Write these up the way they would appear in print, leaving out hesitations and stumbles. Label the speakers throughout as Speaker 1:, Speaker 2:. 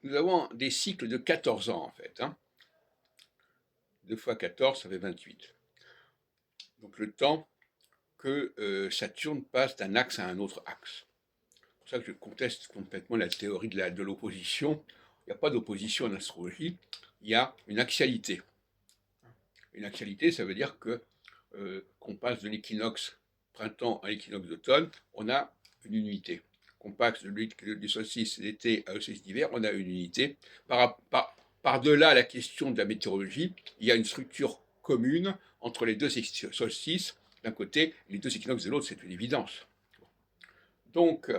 Speaker 1: nous avons des cycles de 14 ans, en fait. 2 fois 14, ça fait 28. Donc le temps que Saturne passe d'un axe à un autre axe. C'est pour ça que je conteste complètement la théorie de l'opposition. Il n'y a pas d'opposition en astrologie, il y a une axialité. Une axialité, ça veut dire que qu'on passe de l'équinoxe printemps à l'équinoxe d'automne, on a une unité. Qu'on passe du solstice d'été au solstice d'hiver, on a une unité. Par-delà la question de la météorologie, il y a une structure commune entre les deux solstices d'un côté et les deux équinoxes de l'autre, c'est une évidence. Donc,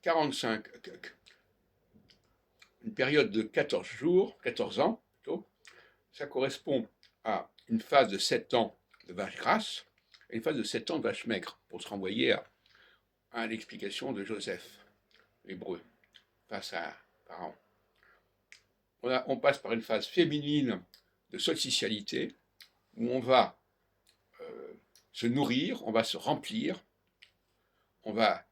Speaker 1: 45, une période de 14 jours, 14 ans plutôt, ça correspond à une phase de 7 ans de vache grasse et une phase de 7 ans de vache maigre, pour se renvoyer à l'explication de Joseph, l'hébreu, face à Pharaon. On passe par une phase féminine de solsticialité, où on va se nourrir, on va se remplir, on va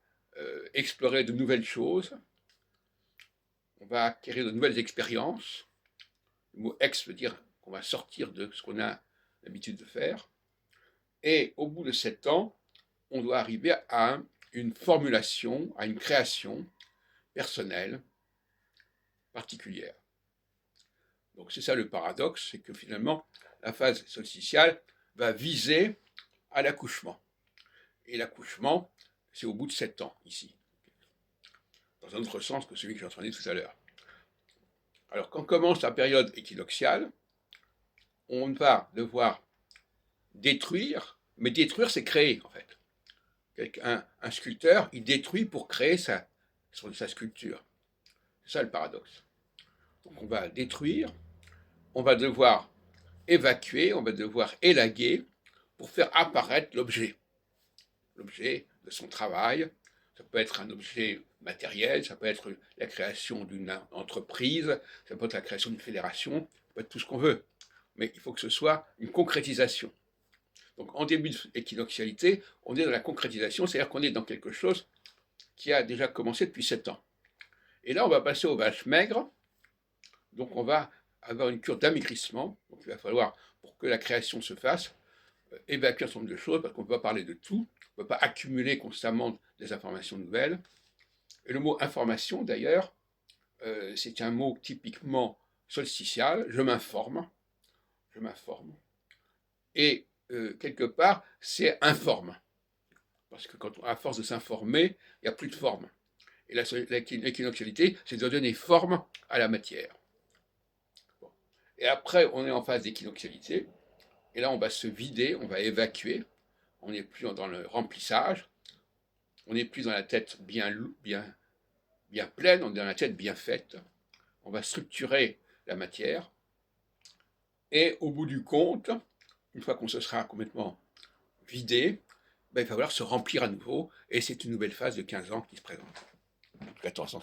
Speaker 1: explorer de nouvelles choses, on va acquérir de nouvelles expériences. Le mot ex veut dire qu'on va sortir de ce qu'on a l'habitude de faire. Et au bout de 7 ans, on doit arriver à une formulation, à une création personnelle, particulière. Donc c'est ça le paradoxe, c'est que finalement, la phase solsticiale va viser à l'accouchement. Et l'accouchement, c'est au bout de 7 ans, ici. Dans un autre sens que celui que j'ai entendu tout à l'heure. Alors, quand commence la période équinoxiale, on va devoir détruire, mais détruire, c'est créer, en fait. Un sculpteur, il détruit pour créer sa sculpture. C'est ça le paradoxe. Donc, on va détruire, on va devoir évacuer, on va devoir élaguer pour faire apparaître l'objet. L'objet de son travail. Ça peut être un objet matériel, ça peut être la création d'une entreprise, ça peut être la création d'une fédération, ça peut être tout ce qu'on veut. Mais il faut que ce soit une concrétisation. Donc en début d'équinoxialité, on est dans la concrétisation, c'est-à-dire qu'on est dans quelque chose qui a déjà commencé depuis 7 ans. Et là, on va passer aux vaches maigres, donc on va avoir une cure d'amaigrissement, donc il va falloir, pour que la création se fasse, évacuer un certain nombre de choses, parce qu'on ne peut pas parler de tout, on ne peut pas accumuler constamment des informations nouvelles. Et le mot information, d'ailleurs, c'est un mot typiquement solsticial, je m'informe, et quelque part, c'est informe, parce que à force de s'informer, il n'y a plus de forme. Et l'équinoxialité, c'est de donner forme à la matière. Bon. Et après, on est en phase d'équinoxialité, et là, on va se vider, on va évacuer, on n'est plus dans le remplissage, on n'est plus dans la tête bien pleine, on est dans la tête bien faite, on va structurer la matière, et au bout du compte, une fois qu'on se sera complètement vidé, il va falloir se remplir à nouveau, et c'est une nouvelle phase de 15 ans qui se présente. 14 ans,